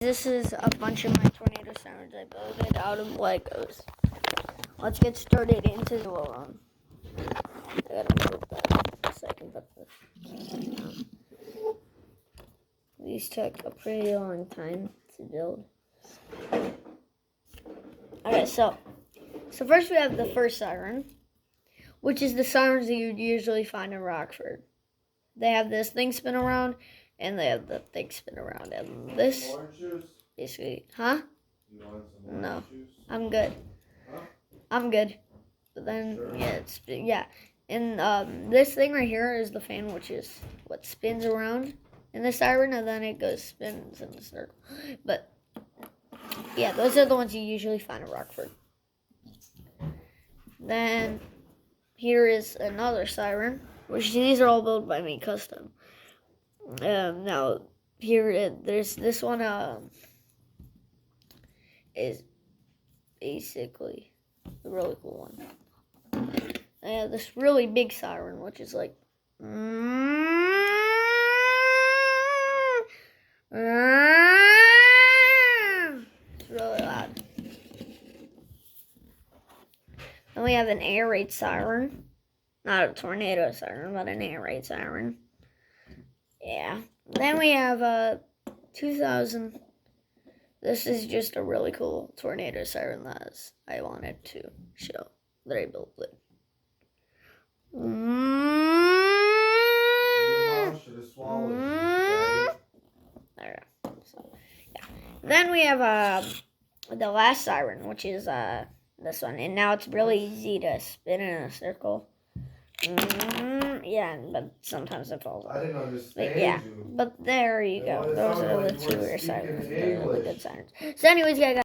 This is a bunch of my tornado sirens. I built it out of Legos. Let's get started into the I gotta move that so I can put this. These took a pretty long time to build. Okay, so first we have the first siren, which is the sirens that you'd usually find in Rockford. They have this thing spin around, and they have the thing spin around, and this basically, huh? You want some No, juice? I'm good. Huh? I'm good. But then, Sure. And this thing right here is the fan, which is what spins around in the siren, and then it goes spins in the circle. But yeah, those are the ones you usually find in Rockford. Then here is another siren, which these are all built by me custom. Now here there's this one is basically a really cool one. They have this really big siren, which is like it's really loud. Then we have an air raid siren. Not a tornado siren, but an air raid siren. Yeah. Then we have 2000. This is just a really cool tornado siren that I wanted to show that I built it. There. So, yeah. Then we have the last siren, which is this one, and now it's really easy to spin in a circle. Yeah, but sometimes it falls off. I didn't understand But there you go. Those are the two sirens. Those are the good sirens. So anyways, guys.